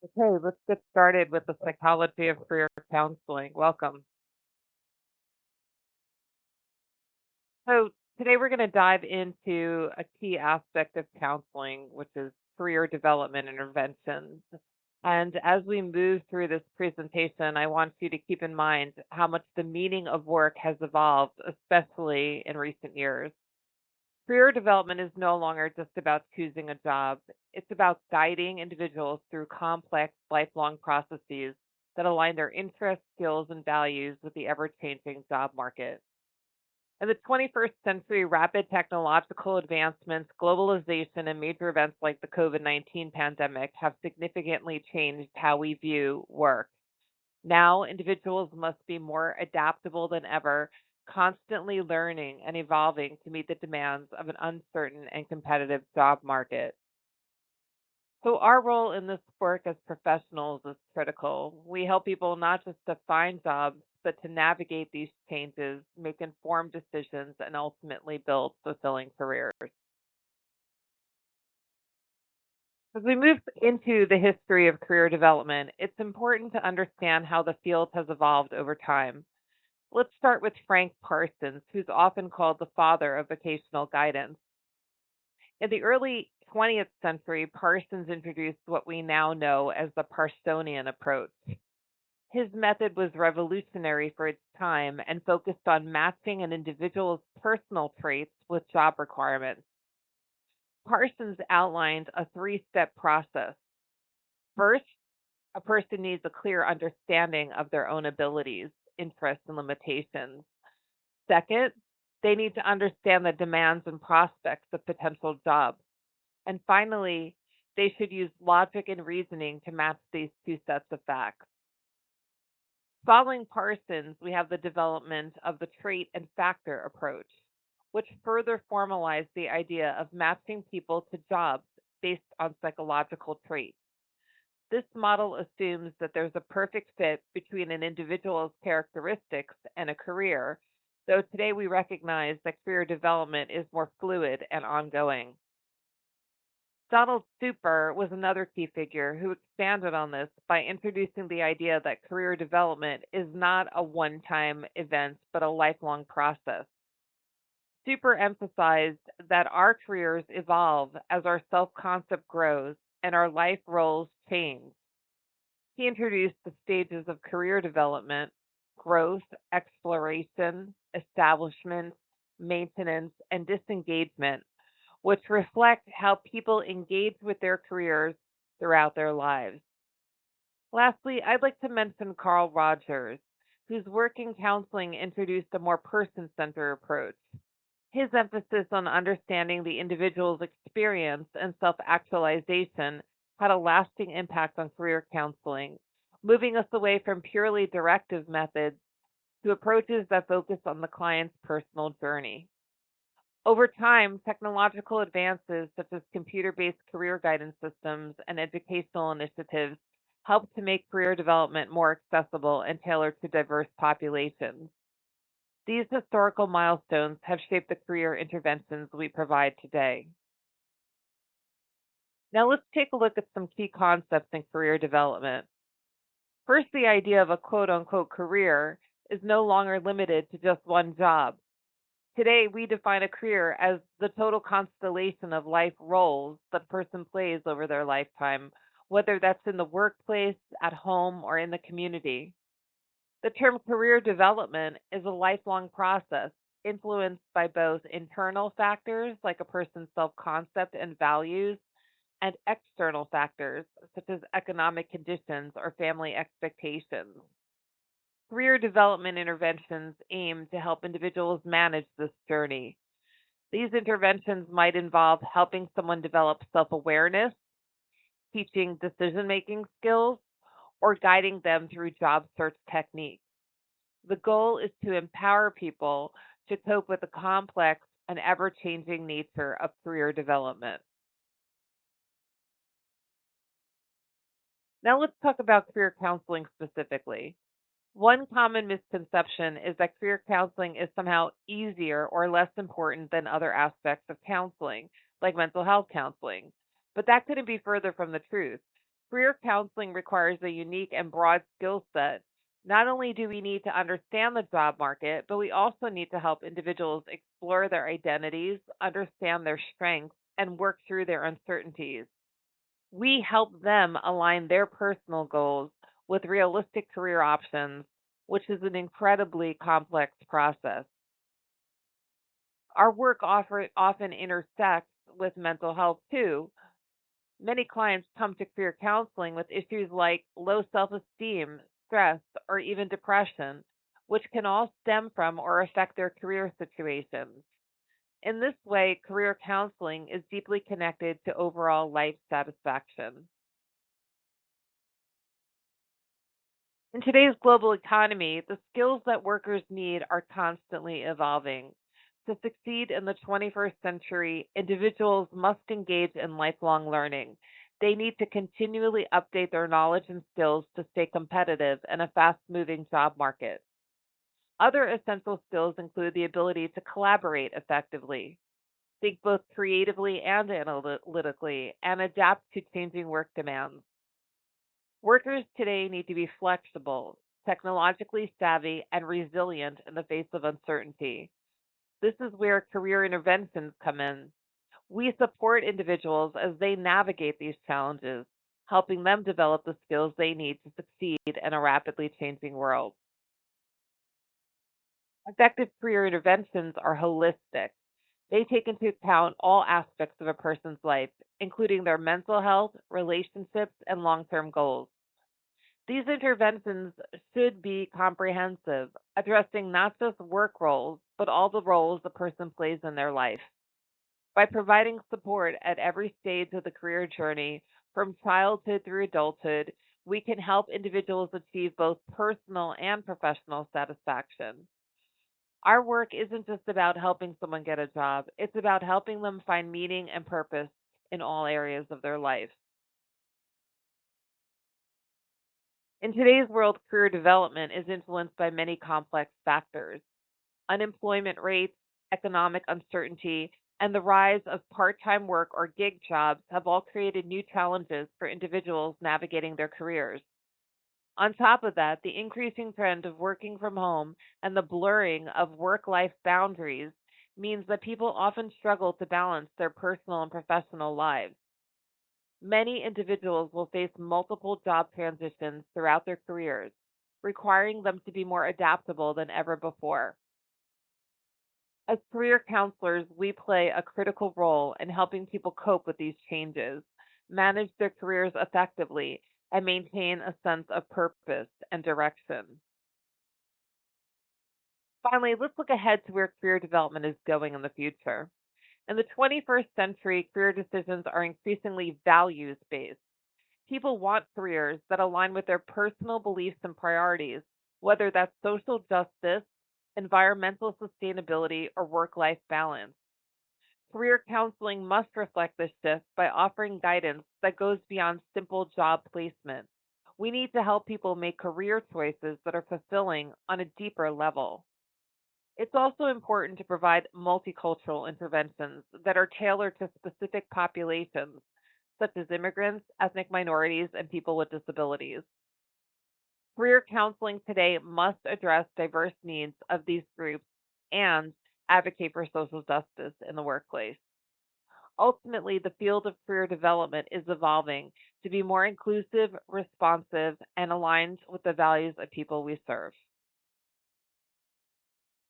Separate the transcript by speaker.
Speaker 1: Okay, let's get started with the psychology of career counseling. Welcome. So, today we're going to dive into a key aspect of counseling, which is career development interventions. And as we move through this presentation, I want you to keep in mind how much the meaning of work has evolved, especially in recent years. Career development is no longer just about choosing a job. It's about guiding individuals through complex, lifelong processes that align their interests, skills, and values with the ever changing job market. In the 21st century, rapid technological advancements, globalization, and major events like the COVID-19 pandemic have significantly changed how we view work. Now, individuals must be more adaptable than ever, constantly learning and evolving to meet the demands of an uncertain and competitive job market. So, our role in this work as professionals is critical. We help people not just to find jobs, but to navigate these changes, make informed decisions, and ultimately build fulfilling careers. As we move into the history of career development, it's important to understand how the field has evolved over time. Let's start with Frank Parsons, who's often called the father of vocational guidance. In the early 20th century, Parsons introduced what we now know as the Parsonian approach. His method was revolutionary for its time and focused on matching an individual's personal traits with job requirements. Parsons outlined a three-step process. First, a person needs a clear understanding of their own abilities, interests, and limitations. Second, they need to understand the demands and prospects of potential jobs. And finally, they should use logic and reasoning to match these two sets of facts. Following Parsons, we have the development of the trait and factor approach, which further formalized the idea of matching people to jobs based on psychological traits. This model assumes that there's a perfect fit between an individual's characteristics and a career, though today we recognize that career development is more fluid and ongoing. Donald Super was another key figure who expanded on this by introducing the idea that career development is not a one time event, but a lifelong process. Super emphasized that our careers evolve as our self concept grows and our life roles change. He introduced the stages of career development: growth, exploration, establishment, maintenance, and disengagement, which reflect how people engage with their careers throughout their lives. Lastly, I'd like to mention Carl Rogers, whose work in counseling introduced a more person centered approach. His emphasis on understanding the individual's experience and self actualization had a lasting impact on career counseling, moving us away from purely directive methods to approaches that focus on the client's personal journey. Over time, technological advances such as computer based career guidance systems and educational initiatives help to make career development more accessible and tailored to diverse populations. These historical milestones have shaped the career interventions we provide today. Now, let's take a look at some key concepts in career development. First, the idea of a quote unquote career is no longer limited to just one job. Today, we define a career as the total constellation of life roles that a person plays over their lifetime, whether that's in the workplace, at home, or in the community. The term career development is a lifelong process influenced by both internal factors like a person's self concept and values, and external factors such as economic conditions or family expectations. Career development interventions aim to help individuals manage this journey. These interventions might involve helping someone develop self awareness, teaching decision making skills, or guiding them through job search techniques. The goal is to empower people to cope with the complex and ever changing nature of career development. Now, let's talk about career counseling specifically. One common misconception is that career counseling is somehow easier or less important than other aspects of counseling, like mental health counseling. But that couldn't be further from the truth. Career counseling requires a unique and broad skill set. Not only do we need to understand the job market, but we also need to help individuals explore their identities, understand their strengths, and work through their uncertainties. We help them align their personal goals with realistic career options, which is an incredibly complex process. Our work often intersects with mental health too. Many clients come to career counseling with issues like low self esteem, stress, or even depression, which can all stem from or affect their career situations. In this way, career counseling is deeply connected to overall life satisfaction. In today's global economy, the skills that workers need are constantly evolving. To succeed in the 21st century, individuals must engage in lifelong learning. They need to continually update their knowledge and skills to stay competitive in a fast moving job market. Other essential skills include the ability to collaborate effectively, think both creatively and analytically, and adapt to changing work demands. Workers today need to be flexible, technologically savvy, and resilient in the face of uncertainty. This is where career interventions come in. We support individuals as they navigate these challenges, helping them develop the skills they need to succeed in a rapidly changing world. Effective career interventions are holistic. They take into account all aspects of a person's life, including their mental health, relationships, and long term goals. These interventions should be comprehensive, addressing not just work roles, but all the roles the person plays in their life. By providing support at every stage of the career journey, from childhood through adulthood, we can help individuals achieve both personal and professional satisfaction. Our work isn't just about helping someone get a job, it's about helping them find meaning and purpose in all areas of their life. In today's world, career development is influenced by many complex factors. Unemployment rates, economic uncertainty, and the rise of part time work or gig jobs have all created new challenges for individuals navigating their careers. On top of that, the increasing trend of working from home and the blurring of work life boundaries means that people often struggle to balance their personal and professional lives. Many individuals will face multiple job transitions throughout their careers, requiring them to be more adaptable than ever before. As career counselors, we play a critical role in helping people cope with these changes, manage their careers effectively, and maintain a sense of purpose and direction. Finally, let's look ahead to where career development is going in the future. In the 21st century, career decisions are increasingly values based. People want careers that align with their personal beliefs and priorities, whether that's social justice, environmental sustainability, or work life balance. Career counseling must reflect this shift by offering guidance that goes beyond simple job placement. We need to help people make career choices that are fulfilling on a deeper level. It's also important to provide multicultural interventions that are tailored to specific populations, such as immigrants, ethnic minorities, and people with disabilities. Career counseling today must address diverse needs of these groups and advocate for social justice in the workplace. Ultimately, the field of career development is evolving to be more inclusive, responsive, and aligned with the values of people we serve.